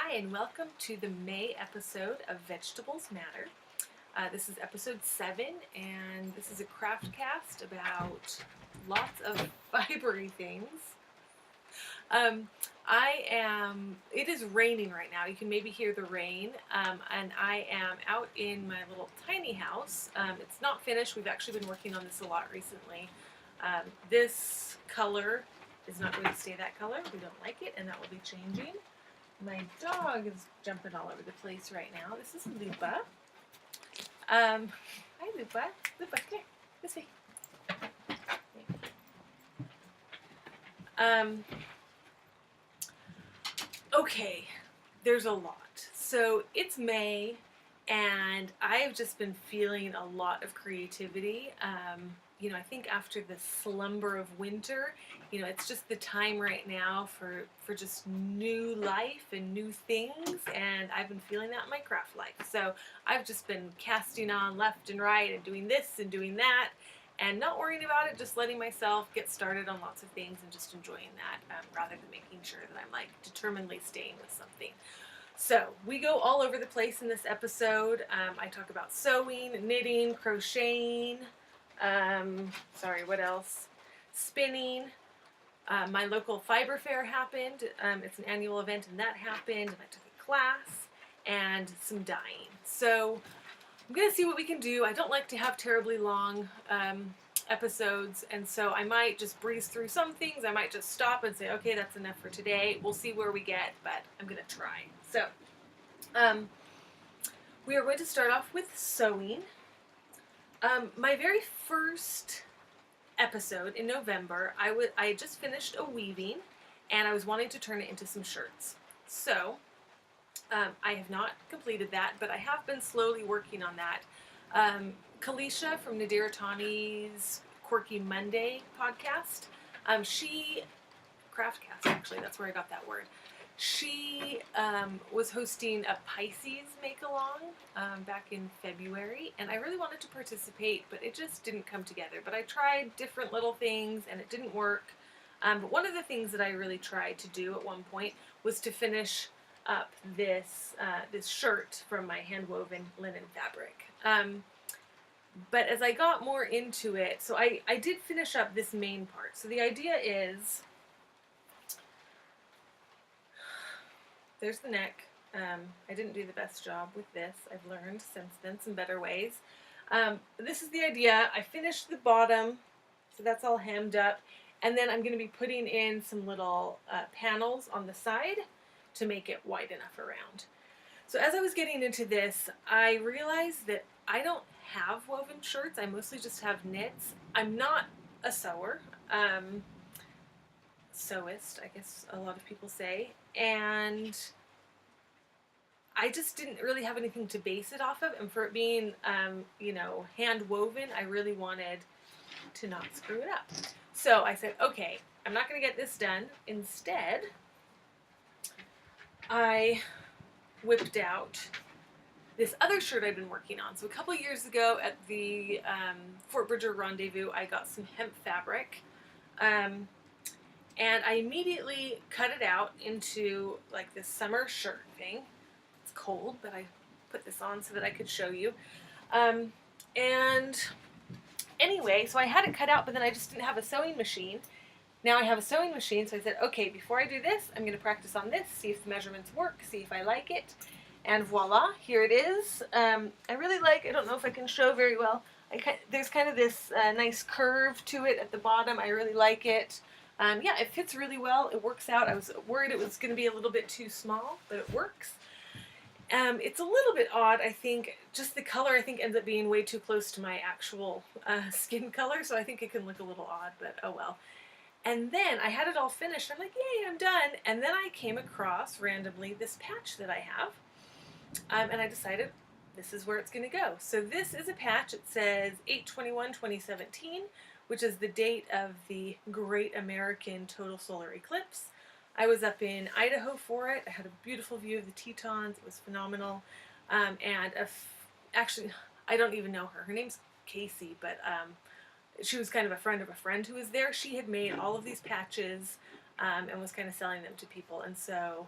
Hi, and welcome to the May episode of Vegetables Matter. This is episode 7, and this is a craft cast about lots of fibery things. It is raining right now. You can maybe hear the rain, and I am out in my little tiny house. It's not finished. We've actually been working on this a lot recently. This color is not going to stay that color. We don't like it, and that will be changing. My dog is jumping all over the place right now. This is Lupa. Hi, Lupa. Lupa, come here. This way. Okay, there's a lot. So it's May, and I have just been feeling a lot of creativity. I think after the slumber of winter, it's just the time right now for just new life and new things, and I've been feeling that in my craft life. So I've just been casting on left and right and doing this and doing that and not worrying about it, just letting myself get started on lots of things and just enjoying that rather than making sure that I'm like determinedly staying with something. So we go all over the place in this episode. I talk about sewing, knitting, crocheting, what else? Spinning. My local fiber fair happened. It's an annual event, and that happened, and I took a class and some dyeing. So I'm going to see what we can do. I don't like to have terribly long episodes, and so I might just breeze through some things. I might just stop and say, okay, that's enough for today. We'll see where we get, but I'm going to try. So we are going to start off with sewing. My very first episode in November, I had just finished a weaving, and I was wanting to turn it into some shirts. So I have not completed that, but I have been slowly working on that. Kalisha from Nadir Tani's Quirky Monday podcast, Craftcast actually, that's where I got that word. She was hosting a Pisces make-along back in February, and I really wanted to participate, but it just didn't come together. But I tried different little things, and it didn't work. But one of the things that I really tried to do at one point was to finish up this shirt from my hand-woven linen fabric. But as I got more into it, so I did finish up this main part. So the idea is, there's the neck. I didn't do the best job with this. I've learned since then some better ways. This is the idea. I finished the bottom, so that's all hemmed up. And then I'm going to be putting in some little panels on the side to make it wide enough around. So as I was getting into this, I realized that I don't have woven shirts. I mostly just have knits. I'm not a sewer. Sewist, I guess a lot of people say, and I just didn't really have anything to base it off of, and for it being, hand woven, I really wanted to not screw it up. So I said, okay, I'm not going to get this done. Instead, I whipped out this other shirt I'd been working on. So a couple years ago at the Fort Bridger Rendezvous, I got some hemp fabric. And I immediately cut it out into like this summer shirt thing. It's cold, but I put this on so that I could show you. And anyway, so I had it cut out, but then I just didn't have a sewing machine. Now I have a sewing machine, so I said, okay, before I do this, I'm going to practice on this, see if the measurements work, see if I like it. And voila, here it is. I really like, I don't know if I can show very well, there's kind of this nice curve to it at the bottom. I really like it. Yeah, it fits really well. It works out. I was worried it was going to be a little bit too small, but it works. It's a little bit odd, I think. Just the color, I think, ends up being way too close to my actual skin color, so I think it can look a little odd, but oh well. And then I had it all finished. I'm like, yay, I'm done. And then I came across, randomly, this patch that I have, and I decided this is where it's going to go. So this is a patch. It says 8/21/2017. which is the date of the Great American Total Solar Eclipse. I was up in Idaho for it. I had a beautiful view of the Tetons. It was phenomenal. Actually, I don't even know her. Her name's Casey, but she was kind of a friend who was there. She had made all of these patches and was kind of selling them to people, and so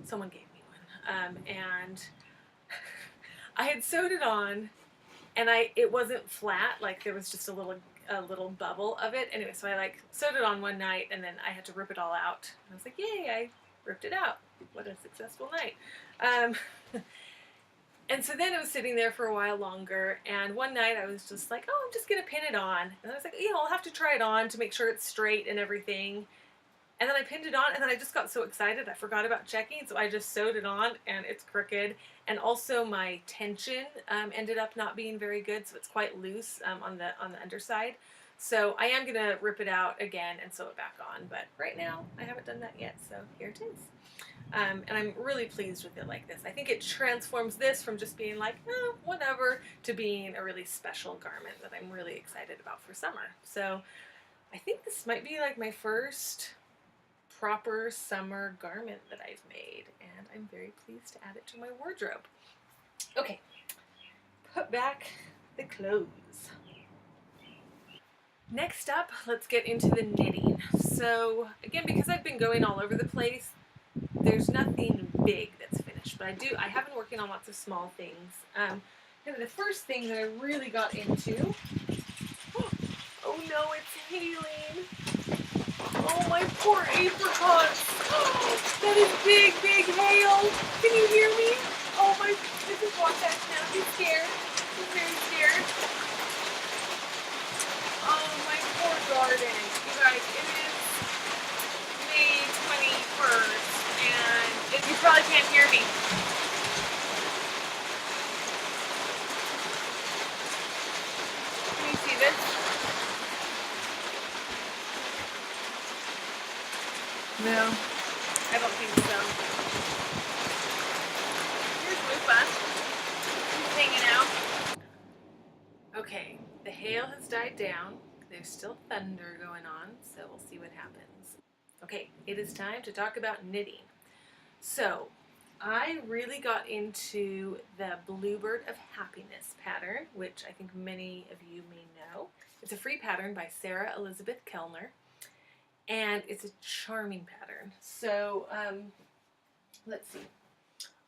someone gave me and I had sewed it on, and it wasn't flat, like there was just a little bubble of it. Anyway, so I like sewed it on one night, and then I had to rip it all out. I was like, yay, I ripped it out. What a successful night. And so then it was sitting there for a while longer, and one night I was just like, oh, I'm just gonna pin it on. And I was like, I'll have to try it on to make sure it's straight and everything. And then I pinned it on, and then I just got so excited I forgot about checking, so I just sewed it on, and it's crooked. And also my tension ended up not being very good, so it's quite loose on the underside. So I am gonna rip it out again and sew it back on, but right now I haven't done that yet, so here it is. And I'm really pleased with it like this. I think it transforms this from just being like, oh, whatever, to being a really special garment that I'm really excited about for summer. So I think this might be like my first proper summer garment that I've made, and I'm very pleased to add it to my wardrobe. Okay, put back the clothes. Next up, let's get into the knitting. So again, because I've been going all over the place, there's nothing big that's finished, but I have been working on lots of small things. Kind of the first thing that I really got into, oh no, it's hailing. Oh, my poor apricots. Oh, that is big, big hail. Can you hear me? Oh my, this is Wasash now. He's scared. He's very scared. Oh, my poor garden. You guys, it is May 21st, and you probably can't hear me. Can you see this? No, I don't think so. Here's Lupa. He's hanging out. Okay, the hail has died down. There's still thunder going on, so we'll see what happens. Okay, it is time to talk about knitting. So, I really got into the Bluebird of Happiness pattern, which I think many of you may know. It's a free pattern by Sara Elizabeth Kellner. And it's a charming pattern. So, let's see.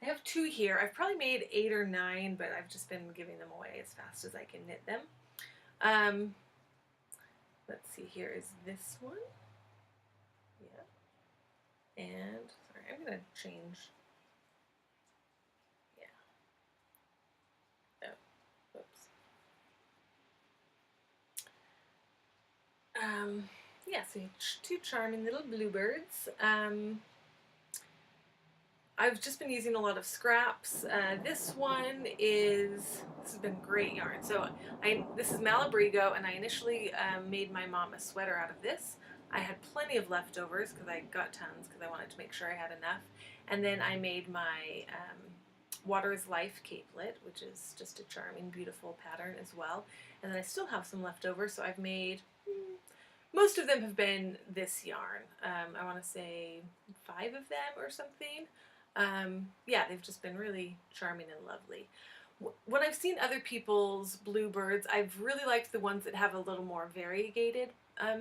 I have 2 here. I've probably made 8 or 9, but I've just been giving them away as fast as I can knit them. Let's see, here is this one. Yeah. And, sorry, I'm going to change. Yeah. Oh, whoops. Yeah, so 2 charming little bluebirds. I've just been using a lot of scraps. This has been great yarn. So this is Malabrigo, and I initially made my mom a sweater out of this. I had plenty of leftovers because I got tons because I wanted to make sure I had enough. And then I made my Water is Life capelet, which is just a charming, beautiful pattern as well. And then I still have some leftovers, so I've made... most of them have been this yarn. I want to say 5 of them or something. Yeah, they've just been really charming and lovely. When I've seen other people's bluebirds, I've really liked the ones that have a little more variegated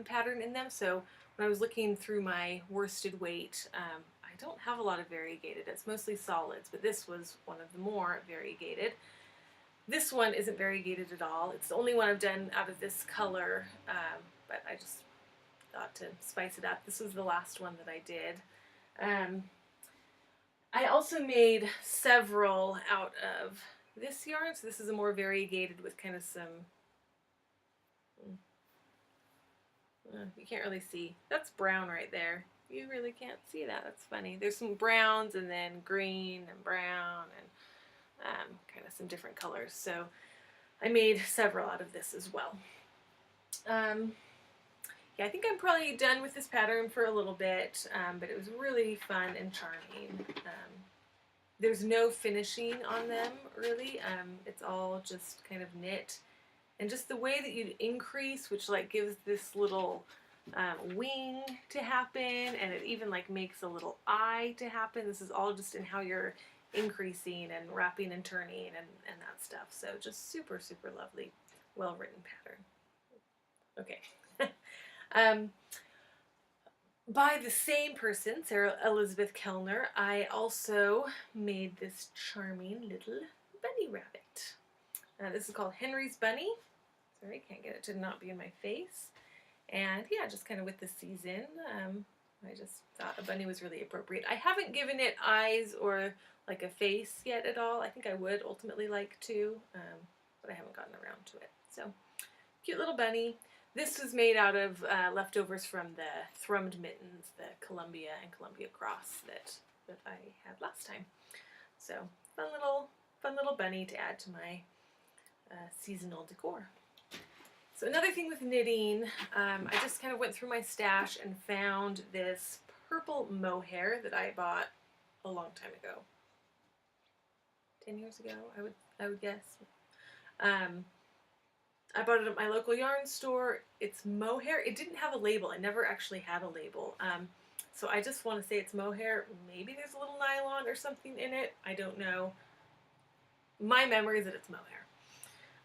pattern in them. So when I was looking through my worsted weight, I don't have a lot of variegated. It's mostly solids, but this was one of the more variegated. This one isn't variegated at all. It's the only one I've done out of this color, but I just thought to spice it up. This was the last one that I did. I also made several out of this yarn, so this is a more variegated with kind of some, you can't really see, that's brown right there. You really can't see that, that's funny. There's some browns and then green and brown and kind of some different colors, so I made several out of this as well. Yeah, I think I'm probably done with this pattern for a little bit, but it was really fun and charming. There's no finishing on them, really. It's all just kind of knit. And just the way that you increase, which like gives this little wing to happen, and it even like makes a little eye to happen. This is all just in how you're increasing and wrapping and turning and that stuff. So just super, super lovely, well-written pattern. Okay. by the same person, Sarah Elizabeth Kellner, I also made this charming little bunny rabbit. This is called Henry's Bunny. Sorry, can't get it to not be in my face. And yeah, just kind of with the season, I just thought a bunny was really appropriate. I haven't given it eyes or like a face yet at all. I think I would ultimately like to, but I haven't gotten around to it. So, cute little bunny. This was made out of leftovers from the thrummed mittens, the Columbia and Columbia cross that I had last time. So, fun little bunny to add to my seasonal decor. So another thing with knitting, I just kind of went through my stash and found this purple mohair that I bought a long time ago. 10 years ago, I would guess. I bought it at my local yarn store. It's mohair. It didn't have a label. I never actually had a label. So I just want to say it's mohair. Maybe there's a little nylon or something in it. I don't know. My memory is that it's mohair.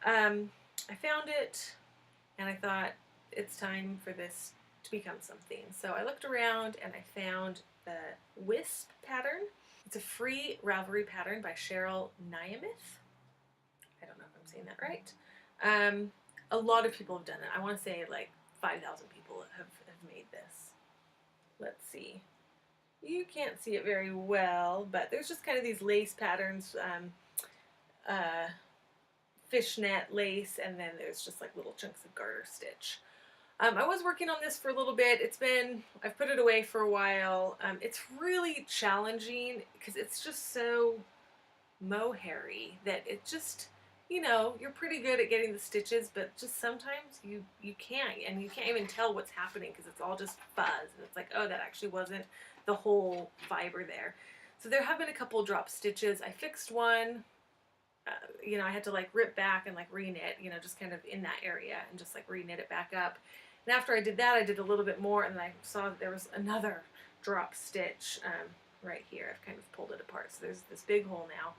I found it and I thought it's time for this to become something. So I looked around and I found the Wisp pattern. It's a free Ravelry pattern by Cheryl Niamath. I don't know if I'm saying that right. A lot of people have done it. I want to say like 5,000 people have made this. Let's see. You can't see it very well, but there's just kind of these lace patterns, fishnet lace, and then there's just like little chunks of garter stitch. I was working on this for a little bit. I've put it away for a while. It's really challenging because it's just so mohairy that it just, you know, you're pretty good at getting the stitches, but just sometimes you can't, and you can't even tell what's happening because it's all just fuzz, and it's like, oh, that actually wasn't the whole fiber there. So there have been a couple drop stitches. I fixed one. You know, I had to like rip back and like reknit, you know, just kind of in that area and just like reknit it back up. And after I did that, I did a little bit more, and then I saw that there was another drop stitch right here. I've kind of pulled it apart, so there's this big hole now.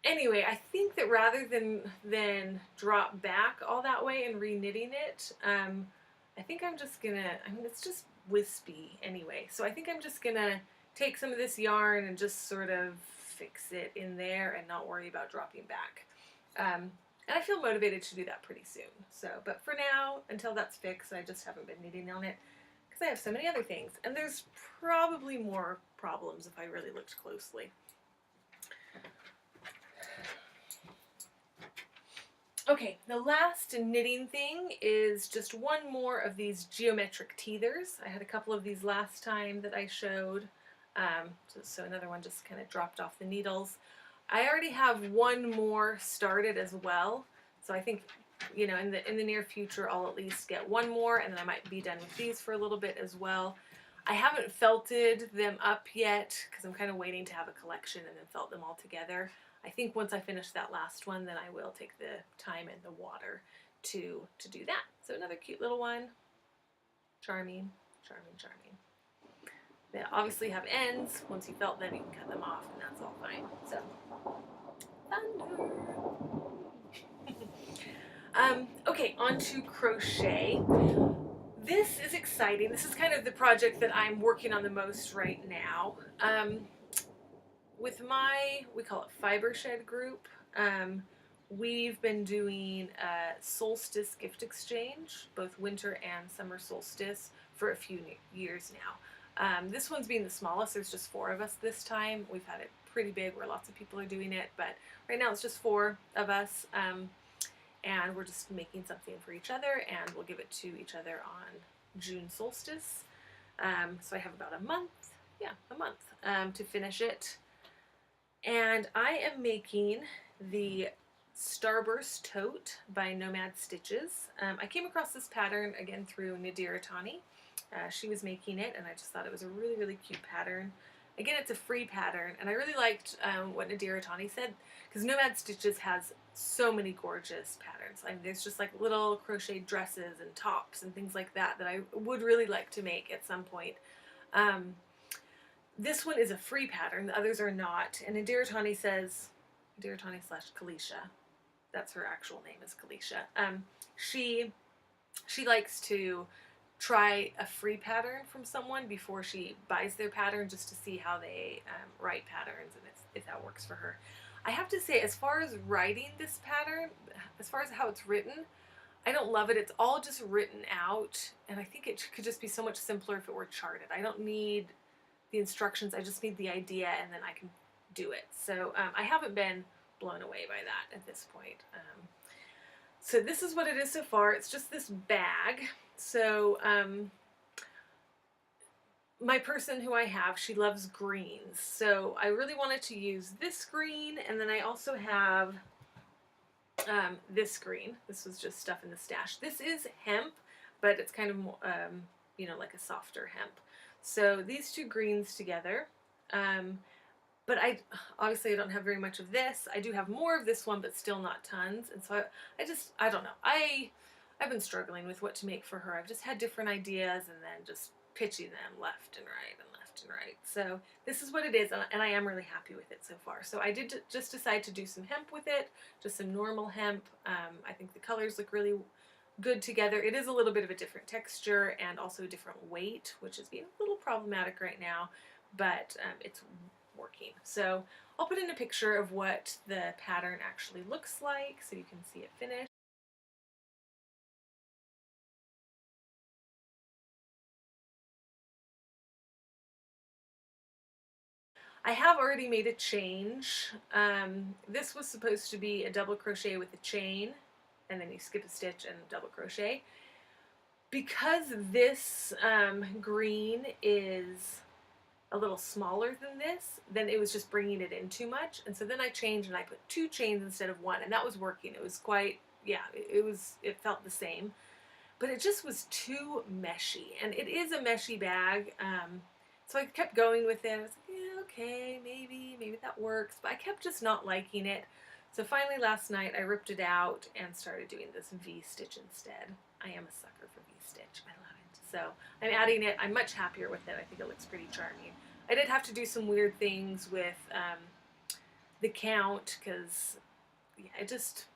Anyway, I think that rather than drop back all that way and reknitting it, I think I'm just gonna, I mean, it's just wispy anyway, so I think I'm just gonna take some of this yarn and just sort of fix it in there and not worry about dropping back. And I feel motivated to do that pretty soon. So, but for now, until that's fixed, I just haven't been knitting on it because I have so many other things. And there's probably more problems if I really looked closely. Okay, the last knitting thing is just one more of these geometric teethers. I had a couple of these last time that I showed. So another one just kind of dropped off the needles. I already have one more started as well. So I think, you know, in the near future, I'll at least get one more, and then I might be done with these for a little bit as well. I haven't felted them up yet because I'm kind of waiting to have a collection and then felt them all together. I think once I finish that last one, then I will take the time and the water to do that. So another cute little one. Charming, charming, charming. They obviously have ends. Once you felt them, you can cut them off, and that's all fine. So, thunder. Okay, on to crochet. This is exciting. This is kind of the project that I'm working on the most right now. With my, we call it Fiber Shed group, we've been doing a solstice gift exchange, both winter and summer solstice, for a few years now. This one's being the smallest. There's just 4 of us this time. We've had it pretty big where lots of people are doing it, but right now it's just 4 of us, and we're just making something for each other, and we'll give it to each other on June solstice. So I have about a month to finish it. And I am making the Starburst Tote by Nomad Stitches. I came across this pattern again through Nazario. She was making it, and I just thought it was a really, really cute pattern. Again, it's a free pattern, and I really liked what Nazario said, because Nomad Stitches has so many gorgeous patterns. I mean, there's just like little crochet dresses and tops and things like that that I would really like to make at some point. This one is a free pattern, the others are not, and Nazario says, Nazario/Kalisha, that's her actual name, is Kalisha. She likes to try a free pattern from someone before she buys their pattern, just to see how they write patterns and if that works for her. I have to say, as far as writing this pattern, as far as how it's written, I don't love it. It's all just written out, and I think it could just be so much simpler if it were charted. I don't need the instructions, I just need the idea, and then I can do it. So I haven't been blown away by that at this point. So this is what it is so far. It's just this bag. So my person who I have, she loves greens. So I really wanted to use this green, and then I also have this green. This was just stuff in the stash. This is hemp, but it's kind of more, you know, like a softer hemp. So these two greens together. But obviously I don't have very much of this. I do have more of this one, but still not tons. And so I don't know. I've been struggling with what to make for her. I've just had different ideas and then just pitching them left and right and left and right. So this is what it is, and I am really happy with it so far. So I did just decide to do some hemp with it, just some normal hemp. I think the colors look really good together. It is a little bit of a different texture and also a different weight, which is being a little problematic right now, but it's working. So I'll put in a picture of what the pattern actually looks like so you can see it finished. I have already made a change. This was supposed to be a double crochet with a chain, and then you skip a stitch and double crochet. Because this green is a little smaller than this, then it was just bringing it in too much, and so then I changed and I put 2 chains instead of 1, and that was working. It was quite, yeah, it felt the same, but it just was too meshy, and it is a meshy bag. So I kept going with it. I was like, yeah, okay, maybe that works, but I kept just not liking it. So finally last night I ripped it out and started doing this V-stitch instead. I am a sucker for V-stitch. I love it. So I'm adding it. I'm much happier with it. I think it looks pretty charming. I did have to do some weird things with the count, because yeah, I just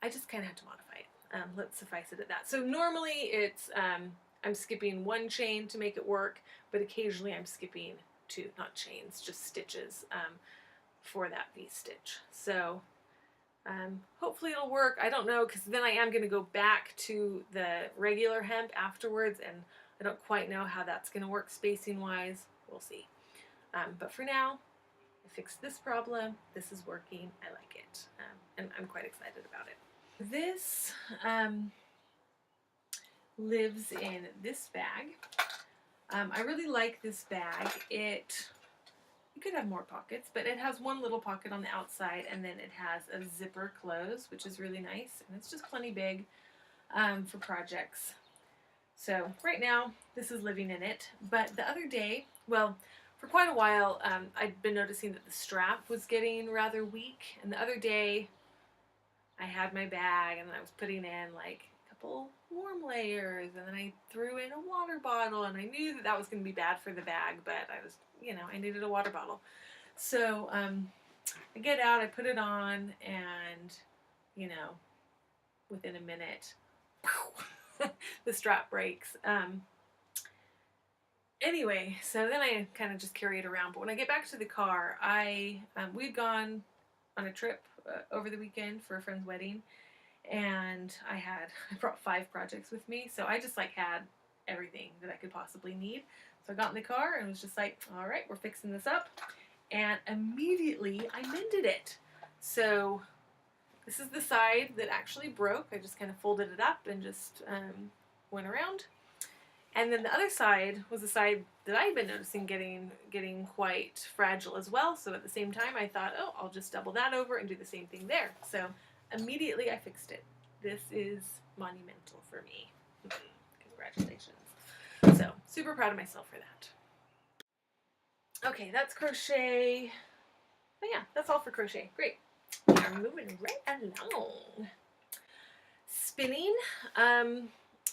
kind of had to modify it. Let's suffice it at that. So normally it's I'm skipping 1 chain to make it work, but occasionally I'm skipping 2, not chains, just stitches for that V-stitch. So hopefully it'll work. I don't know, because then I am going to go back to the regular hemp afterwards, and I don't quite know how that's going to work spacing wise. We'll see. But for now, I fixed this problem. This is working. I like it. And I'm quite excited about it. This lives in this bag. I really like this bag. You could have more pockets, but it has one little pocket on the outside, and then it has a zipper close, which is really nice, and it's just plenty big for projects. So right now, this is living in it, but the other day, well, for quite a while, I'd been noticing that the strap was getting rather weak, and the other day, I had my bag, and I was putting in like a couple warm layers, and then I threw in a water bottle, and I knew that that was going to be bad for the bag, but I was, you know, I needed a water bottle. So I get out, I put it on, and, you know, within a minute, the strap breaks. Anyway, so then I kind of just carry it around, but when I get back to the car, we'd gone on a trip over the weekend for a friend's wedding, and I brought 5 projects with me, so I just like had everything that I could possibly need. So I got in the car and was just like, all right, we're fixing this up, and immediately I mended it. So this is the side that actually broke. I just kind of folded it up and just went around. And then the other side was the side that I've been noticing getting quite fragile as well. So at the same time, I thought, oh, I'll just double that over and do the same thing there. So immediately I fixed it. This is monumental for me. Congratulations. So super proud of myself for that. Okay, that's crochet. Oh yeah, that's all for crochet. Great. We are moving right along. Spinning.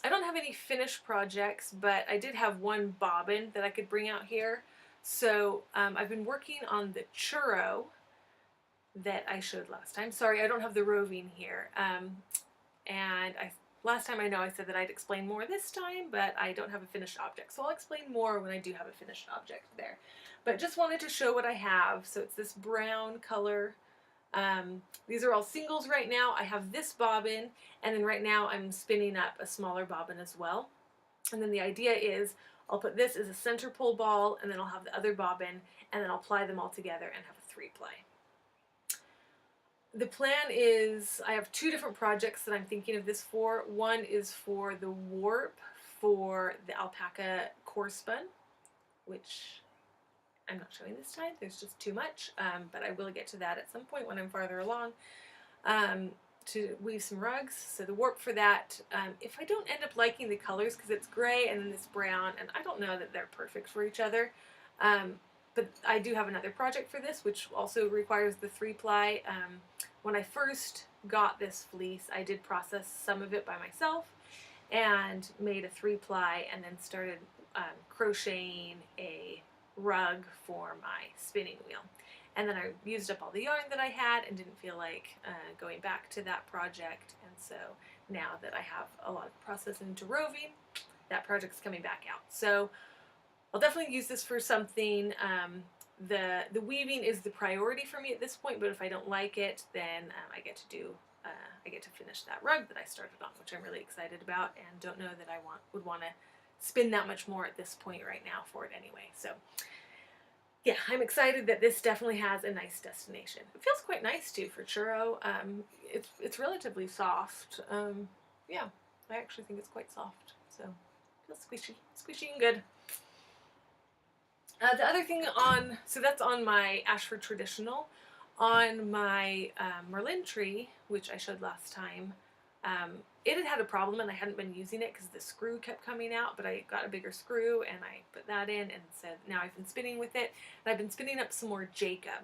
I don't have any finished projects, but I did have one bobbin that I could bring out here. So I've been working on the Churro that I showed last time. Sorry, I don't have the Roving here. And last time I know I said that I'd explain more this time, but I don't have a finished object. So I'll explain more when I do have a finished object there. But just wanted to show what I have. So it's this brown color. These are all singles right now. I have this bobbin, and then right now I'm spinning up a smaller bobbin as well. And then the idea is I'll put this as a center pole ball, and then I'll have the other bobbin, and then I'll ply them all together and have a 3-ply. The plan is I have 2 different projects that I'm thinking of this for. One is for the warp for the alpaca core spun, which I'm not showing this time. There's just too much, but I will get to that at some point when I'm farther along, to weave some rugs. So the warp for that, if I don't end up liking the colors, because it's gray and then this brown, and I don't know that they're perfect for each other, but I do have another project for this, which also requires the 3-ply. When I first got this fleece, I did process some of it by myself and made a 3-ply, and then started crocheting a rug for my spinning wheel. And then I used up all the yarn that I had and didn't feel like going back to that project. And so now that I have a lot of process into roving, that project's coming back out. So I'll definitely use this for something. The weaving is the priority for me at this point, but if I don't like it, then I get to finish that rug that I started on, which I'm really excited about, and don't know that I would want to spin that much more at this point right now for it anyway. So yeah, I'm excited that this definitely has a nice destination. It feels quite nice too for churro. It's relatively soft. Yeah, I actually think it's quite soft. So it feels squishy and good. The other thing so that's on my Ashford Traditional. On my Merlin tree, which I showed last time, it had a problem and I hadn't been using it because the screw kept coming out, but I got a bigger screw and I put that in, and so now I've been spinning with it, and I've been spinning up some more Jacob.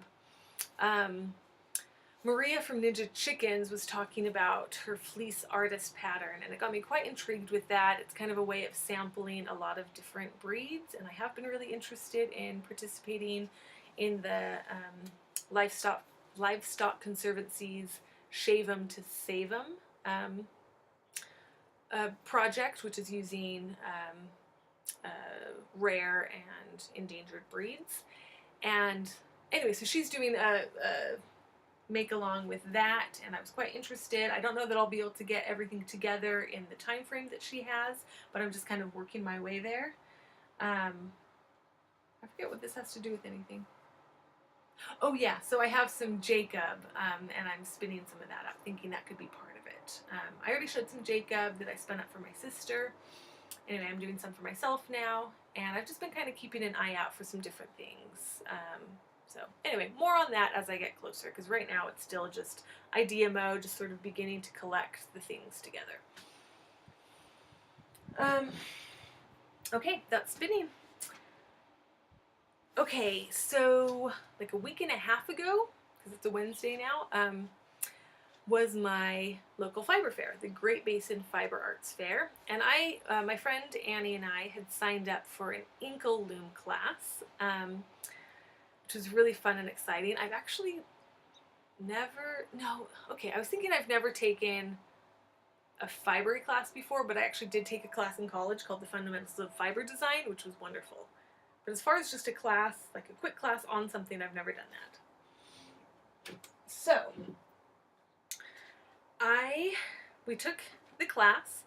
Maria from Ninja Chickens was talking about her fleece artist pattern, and it got me quite intrigued with that. It's kind of a way of sampling a lot of different breeds, and I have been really interested in participating in the Livestock Conservancy's Shave 'em to Save 'em project, which is using rare and endangered breeds. And anyway, so she's doing a make along with that, and I was quite interested. I don't know that I'll be able to get everything together in the time frame that she has, but I'm just kind of working my way there. I forget what this has to do with anything. Oh yeah, so I have some Jacob, and I'm spinning some of that up, thinking that could be part of it. I already showed some Jacob that I spun up for my sister. Anyway, I'm doing some for myself now, and I've just been kind of keeping an eye out for some different things. So anyway, more on that as I get closer, because right now it's still just idea mode, just sort of beginning to collect the things together. Okay, that's spinning. Okay, so like a week and a half ago, because it's a Wednesday now, was my local fiber fair, the Great Basin Fiber Arts Fair. And my friend Annie and I had signed up for an Inkle Loom class, which was really fun and exciting. I've actually I was thinking I've never taken a fibery class before, but I actually did take a class in college called the Fundamentals of Fiber Design, which was wonderful. But as far as just a class, like a quick class on something, I've never done that. So, we took the class.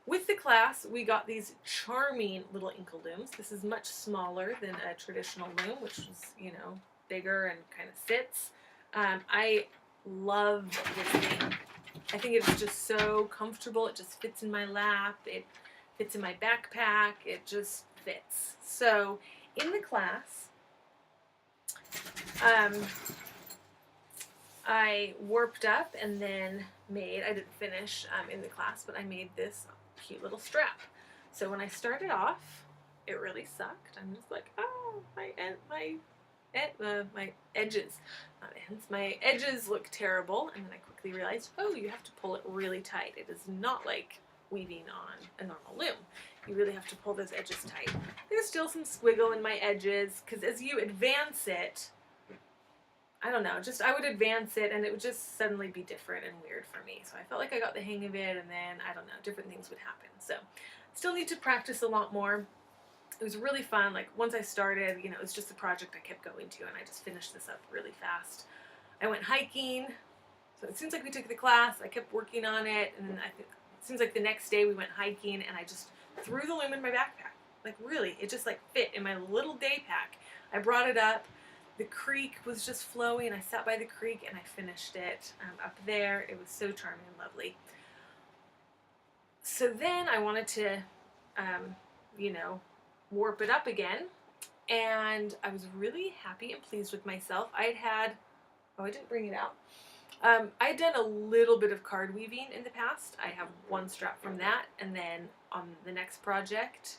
With the class, we got these charming little Inkle Looms. This is much smaller than a traditional loom, which is, bigger and kind of sits. I love this thing. I think it's just so comfortable. It just fits in my lap. It fits in my backpack. It just fits. So, in the class, I warped up and then I didn't finish in the class, but I made this cute little strap. So when I started off, it really sucked. I'm just like, oh, my edges, not ends, my edges look terrible. And then I quickly realized, oh, you have to pull it really tight. It is not like weaving on a normal loom. You really have to pull those edges tight. There's still some squiggle in my edges, because as you advance it, I don't know, just I would advance it and it would just suddenly be different and weird for me. So I felt like I got the hang of it, and then, I don't know, different things would happen. So still need to practice a lot more. It was really fun. Like once I started, you know, it was just a project I kept going to, and I just finished this up really fast. I went hiking. So it seems like we took the class, I kept working on it, and then it seems like the next day we went hiking and I just threw the loom in my backpack. Like really, it just like fit in my little day pack. I brought it up. The creek was just flowing. I sat by the creek and I finished it up there. It was so charming and lovely. So then I wanted to, you know, warp it up again. And I was really happy and pleased with myself. Oh, I didn't bring it out. I'd done a little bit of card weaving in the past. I have one strap from that. And then on the next project,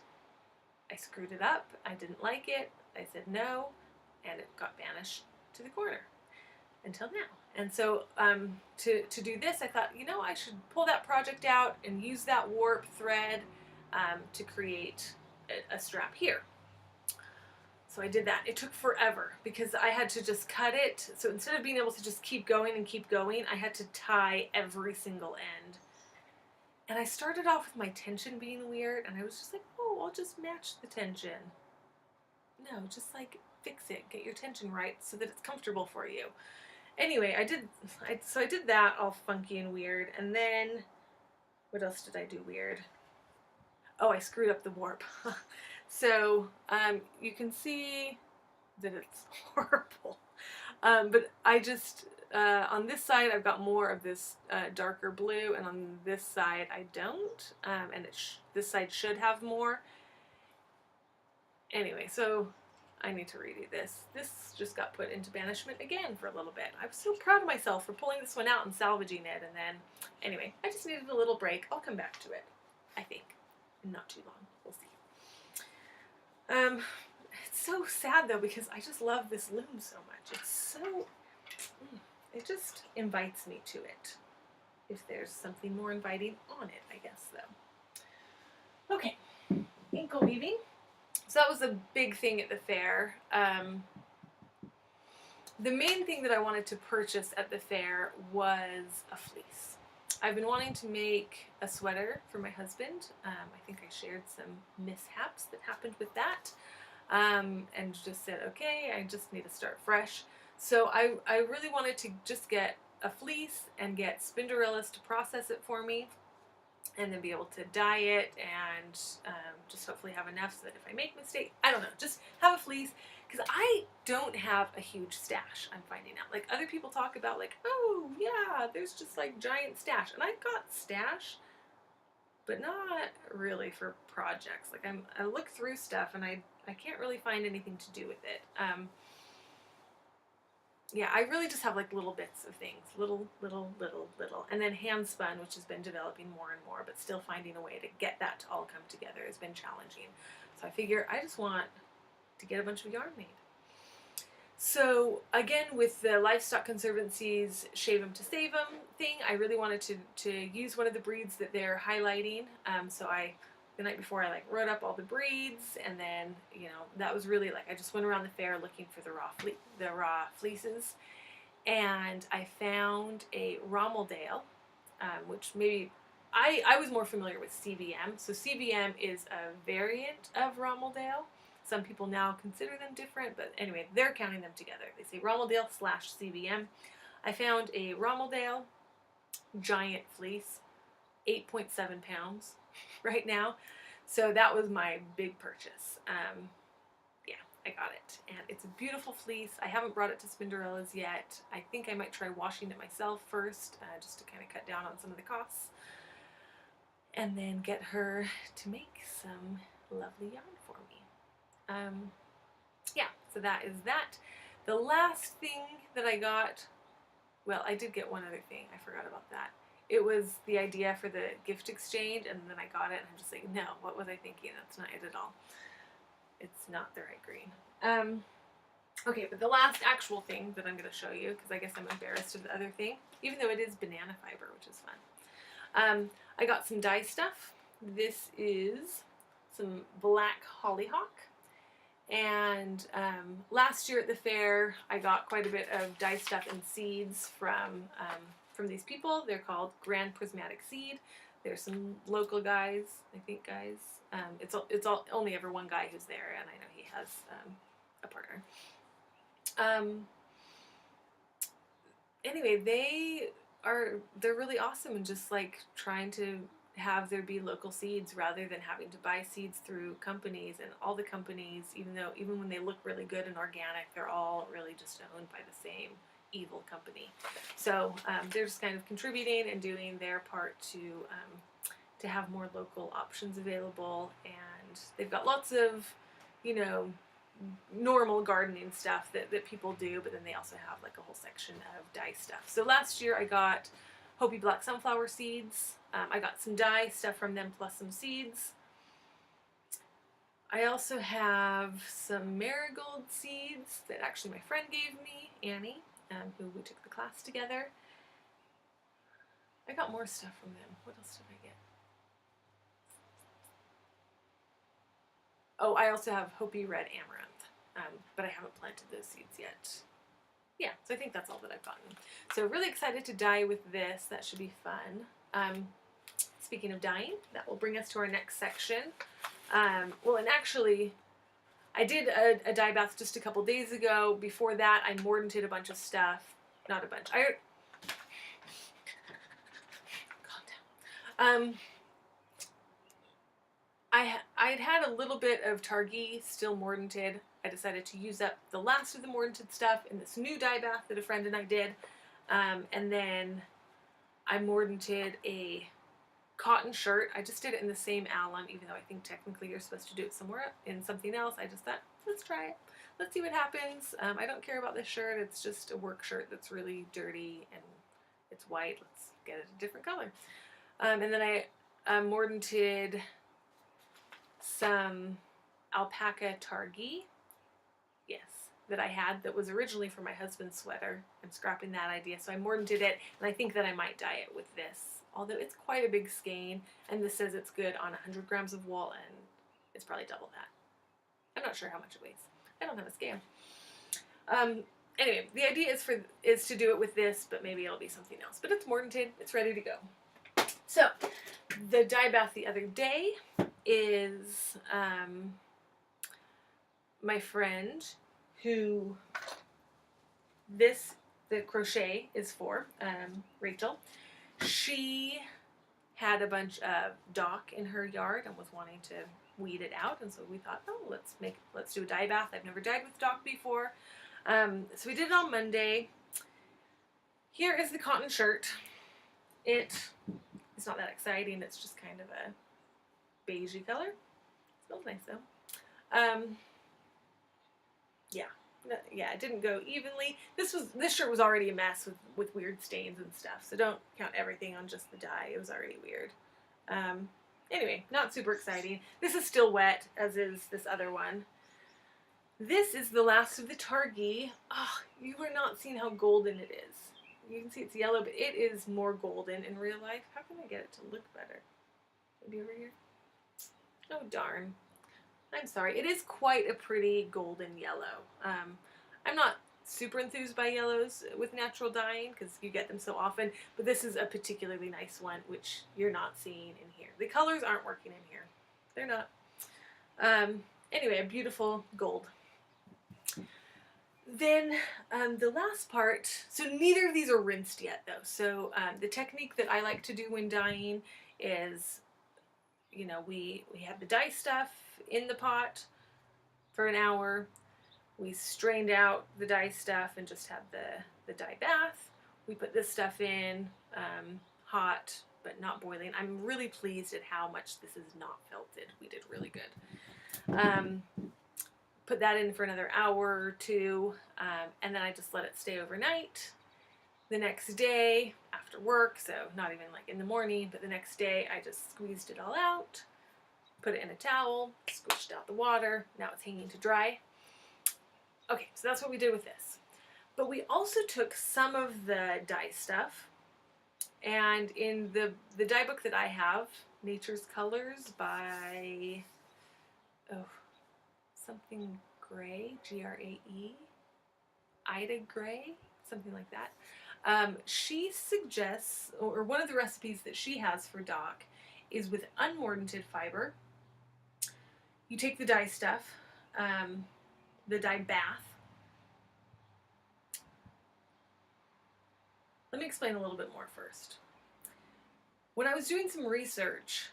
I screwed it up. I didn't like it. I said no. And it got banished to the corner until now. And so to do this, I thought, you know, I should pull that project out and use that warp thread to create a strap here. So I did that. It took forever because I had to just cut it. So instead of being able to just keep going and keep going, I had to tie every single end. And I started off with my tension being weird, and I was just like, oh, I'll just match the tension. No, just like fix it, get your tension right so that it's comfortable for you. Anyway, I did that all funky and weird, and then what else did I do weird? Oh, I screwed up the warp. So you can see that it's horrible. But I just, on this side I've got more of this darker blue, and on this side I don't, and this side should have more. Anyway, so I need to redo this. This just got put into banishment again for a little bit. I was so proud of myself for pulling this one out and salvaging it, and then, anyway, I just needed a little break. I'll come back to it, I think. Not too long. We'll see. It's so sad though because I just love this loom so much. It's so, it just invites me to it. If there's something more inviting on it, I guess though. Okay, inkle weaving. So that was a big thing at the fair. The main thing that I wanted to purchase at the fair was a fleece. I've been wanting to make a sweater for my husband. I think I shared some mishaps that happened with that, and just said, okay, I just need to start fresh. So I really wanted to just get a fleece and get Spinderellas to process it for me, and then be able to dye it, and just hopefully have enough so that if I make mistakes, I don't know, just have a fleece. Because I don't have a huge stash, I'm finding out. Like, other people talk about, like, oh, yeah, there's just, like, giant stash. And I've got stash, but not really for projects. Like, I look through stuff, and I can't really find anything to do with it. Yeah, I really just have, like, little bits of things. Little. And then hand spun, which has been developing more and more, but still finding a way to get that to all come together has been challenging. So I figure I just want to get a bunch of yarn made. So again, with the Livestock Conservancy's Shave 'em to Save 'em thing, I really wanted to use one of the breeds that they're highlighting. So the night before, I like wrote up all the breeds, and then, you know, that was really like, I just went around the fair looking for the raw fleeces, and I found a Romeldale, which maybe I was more familiar with CVM. So CVM is a variant of Romeldale. Some people now consider them different, but anyway, they're counting them together. They say Romeldale / CVM. I found a Romeldale giant fleece, 8.7 pounds right now. So that was my big purchase. Yeah, I got it. And it's a beautiful fleece. I haven't brought it to Spinderellas yet. I think I might try washing it myself first, just to kind of cut down on some of the costs. And then get her to make some lovely yarn for me. Yeah, so that is that. The last thing that I got, well, I did get one other thing. I forgot about that. It was the idea for the gift exchange, and then I got it, and I'm just like, no, what was I thinking? That's not it at all. It's not the right green. Okay, but the last actual thing that I'm going to show you, because I guess I'm embarrassed of the other thing, even though it is banana fiber, which is fun. I got some dye stuff. This is some black hollyhock. And last year at the fair, I got quite a bit of dye stuff and seeds from these people. They're called Grand Prismatic Seed. There's some local guys, I think guys. It's only ever one guy who's there, and I know he has a partner. Anyway, they're really awesome and just like trying to have there be local seeds rather than having to buy seeds through companies, and all the companies, even when they look really good and organic, they're all really just owned by the same evil company. So they're just kind of contributing and doing their part to have more local options available, and they've got lots of, you know, normal gardening stuff that people do, but then they also have like a whole section of dye stuff. So last year I got Hopi Black Sunflower seeds. I got some dye stuff from them plus some seeds. I also have some marigold seeds that actually my friend gave me, Annie, who we took the class together. I got more stuff from them. What else did I get? Oh, I also have Hopi Red Amaranth, but I haven't planted those seeds yet. Yeah, so I think that's all that I've gotten. So really excited to dye with this. That should be fun. Speaking of dyeing, that will bring us to our next section. Well, and actually, I did a dye bath just a couple days ago. Before that, I mordanted a bunch of stuff. Not a bunch. Calm down. I'd had a little bit of Targhee still mordanted. I decided to use up the last of the mordanted stuff in this new dye bath that a friend and I did. And then I mordanted a cotton shirt. I just did it in the same alum, even though I think technically you're supposed to do it somewhere in something else. I just thought, let's try it. Let's see what happens. I don't care about this shirt. It's just a work shirt that's really dirty and it's white. Let's get it a different color. And then I mordanted some alpaca Targhee, yes, that I had that was originally for my husband's sweater. I'm scrapping that idea, so I mordanted it, and I think that I might dye it with this, although it's quite a big skein, and this says it's good on 100 grams of wool, and it's probably double that. I'm not sure how much it weighs. I don't have a scale. Anyway, the idea is to do it with this, but maybe it'll be something else. But it's mordanted, it's ready to go. So, the dye bath the other day is my friend who the crochet is for, Rachel. She had a bunch of dock in her yard and was wanting to weed it out, and so we thought, oh, let's do a dye bath. I've never dyed with dock before. So we did it on Monday. Here is the cotton shirt. It's not that exciting. It's just kind of a beigey color. It smells nice though. Yeah, it didn't go evenly. This shirt was already a mess with weird stains and stuff. So don't count everything on just the dye. It was already weird. Anyway, not super exciting. This is still wet, as is this other one. This is the last of the Targhee. Oh, you are not seeing how golden it is. You can see it's yellow, but it is more golden in real life. How can I get it to look better? Maybe over here? Oh, darn. I'm sorry. It is quite a pretty golden yellow. I'm not super enthused by yellows with natural dyeing because you get them so often, but this is a particularly nice one, which you're not seeing in here. The colors aren't working in here. They're not. Anyway, a beautiful gold. Then the last part, so neither of these are rinsed yet though. So the technique that I like to do when dyeing is, you know, we have the dye stuff in the pot for an hour. We strained out the dye stuff and just had the dye bath. We put this stuff in hot but not boiling. I'm really pleased at how much this is not felted. We did really good. Put that in for another hour or two, and then I just let it stay overnight. The next day after work, so not even like in the morning, but the next day I just squeezed it all out, put it in a towel, squished out the water. Now it's hanging to dry. Okay, so that's what we did with this. But we also took some of the dye stuff, and in the dye book that I have, Nature's Colors by something Gray, G-R-A-E, Ida Gray, something like that. She suggests, or one of the recipes that she has for dock is with unmordanted fiber. You take the dye stuff, the dye bath. Let me explain a little bit more first. When I was doing some research,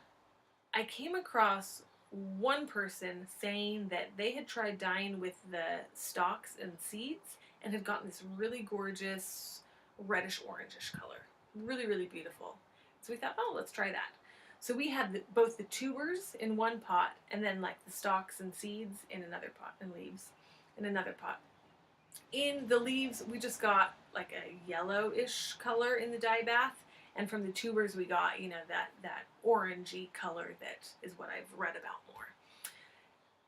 I came across one person saying that they had tried dyeing with the stalks and seeds and had gotten this really gorgeous reddish orangish color. Really, really beautiful. So we thought, oh, let's try that. So we had both the tubers in one pot and then like the stalks and seeds in another pot, and leaves in another pot. In the leaves, we just got like a yellowish color in the dye bath. And from the tubers we got, you know, that orangey color that is what I've read about more.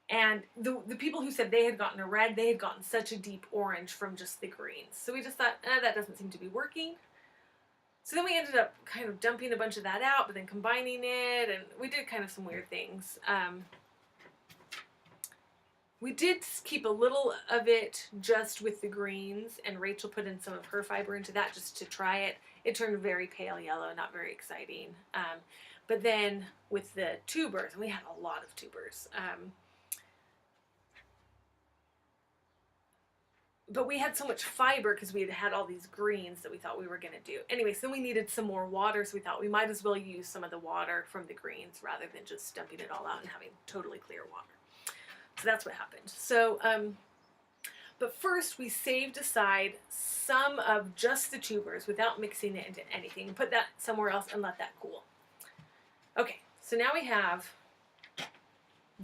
And the people who said they had gotten a red, they had gotten such a deep orange from just the greens. So we just thought, that doesn't seem to be working. So then we ended up kind of dumping a bunch of that out, but then combining it, and we did kind of some weird things. We did keep a little of it just with the greens, and Rachel put in some of her fiber into that just to try it. It turned very pale yellow, not very exciting. But then with the tubers, and we had a lot of tubers, but we had so much fiber because we had had all these greens that we thought we were going to do. Anyway, so we needed some more water, so we thought we might as well use some of the water from the greens rather than just dumping it all out and having totally clear water. So that's what happened. So, but first we saved aside some of just the tubers without mixing it into anything and put that somewhere else and let that cool. Okay, so now we have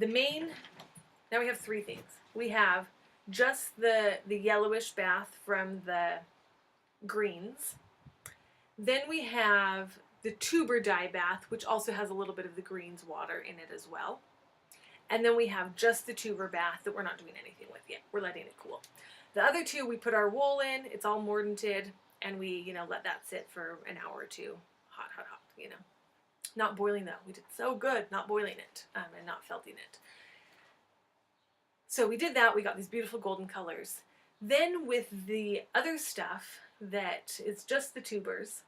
now we have three things. We have just the yellowish bath from the greens. Then we have the tuber dye bath, which also has a little bit of the greens water in it as well. And then we have just the tuber bath that we're not doing anything with yet. We're letting it cool. The other two, we put our wool in. It's all mordanted, and we, you know, let that sit for an hour or two. Hot, hot, hot, you know. Not boiling, though. We did so good not boiling it and not felting it. So we did that. We got these beautiful golden colors. Then with the other stuff that is just the tubers,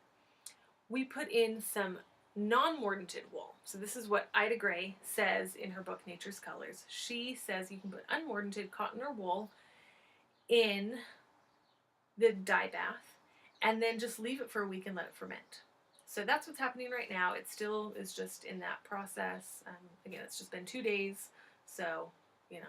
we put in some non-mordanted wool. So this is what Ida Gray says in her book, Nature's Colors. She says you can put unmordanted cotton or wool in the dye bath and then just leave it for a week and let it ferment. So that's what's happening right now. It still is just in that process. Again, it's just been 2 days. So, you know,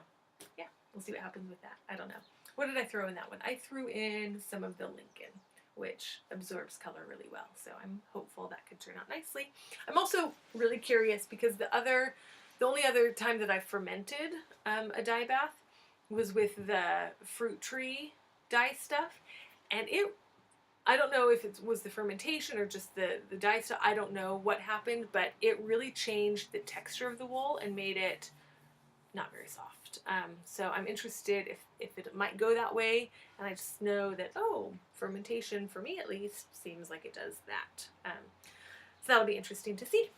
yeah, we'll see what happens with that. I don't know. What did I throw in that one? I threw in some of the Lincoln, which absorbs color really well. So I'm hopeful that could turn out nicely. I'm also really curious because the only other time that I fermented a dye bath was with the fruit tree dye stuff. And I don't know if it was the fermentation or just the dye stuff. I don't know what happened, but it really changed the texture of the wool and made it not very soft. So I'm interested if it might go that way, and I just know that, oh, fermentation, for me at least, seems like it does that. So that'll be interesting to see.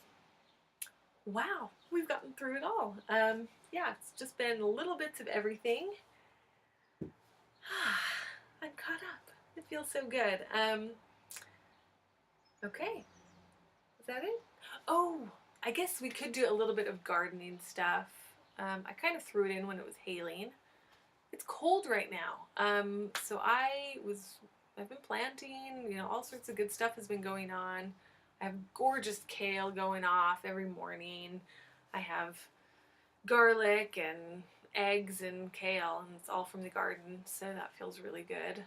Wow, we've gotten through it all. Yeah, it's just been little bits of everything. I'm caught up. It feels so good. Okay, is that it? Oh, I guess we could do a little bit of gardening stuff. I kind of threw it in when it was hailing. It's cold right now. So I've been planting, you know, all sorts of good stuff has been going on. I have gorgeous kale going off every morning. I have garlic and eggs and kale, and it's all from the garden, so that feels really good.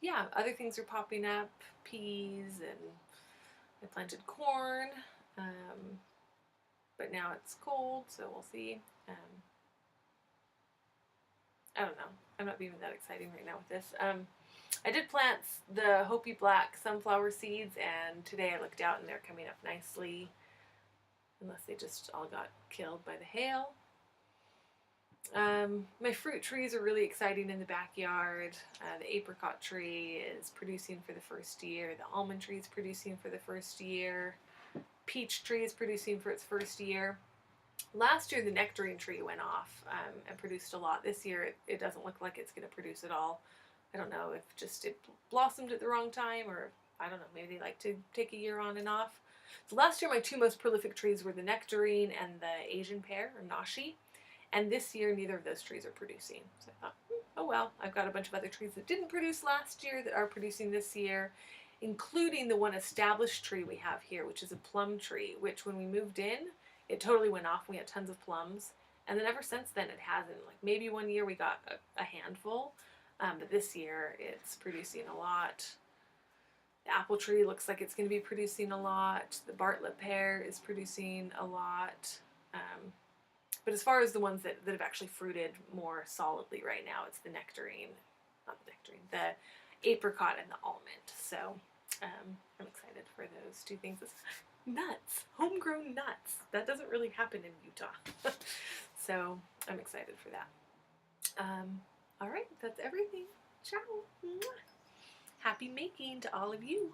Yeah, other things are popping up, peas, and I planted corn. But now it's cold, so we'll see. I don't know. I'm not being that exciting right now with this. I did plant the Hopi Black sunflower seeds, and today I looked out and they're coming up nicely, unless they just all got killed by the hail. My fruit trees are really exciting in the backyard. The apricot tree is producing for the first year. The almond tree is producing for the first year. Peach tree is producing for its first year. Last year the nectarine tree went off and produced a lot. This year it doesn't look like it's going to produce at all. I don't know if just it blossomed at the wrong time, or I don't know, maybe they like to take a year on and off. So last year my two most prolific trees were the nectarine and the Asian pear, or nashi. And this year neither of those trees are producing. So I thought, oh well, I've got a bunch of other trees that didn't produce last year that are producing this year, including the one established tree we have here, which is a plum tree, which when we moved in, it totally went off. We had tons of plums. And then ever since then, it hasn't. Like maybe one year we got a handful, but this year it's producing a lot. The apple tree looks like it's going to be producing a lot. The Bartlett pear is producing a lot. But as far as the ones that have actually fruited more solidly right now, it's the nectarine, not the nectarine, the apricot and the almond. So I'm excited for those two things. Nuts, homegrown nuts. That doesn't really happen in Utah. So I'm excited for that. All right, that's everything. Ciao. Happy making to all of you.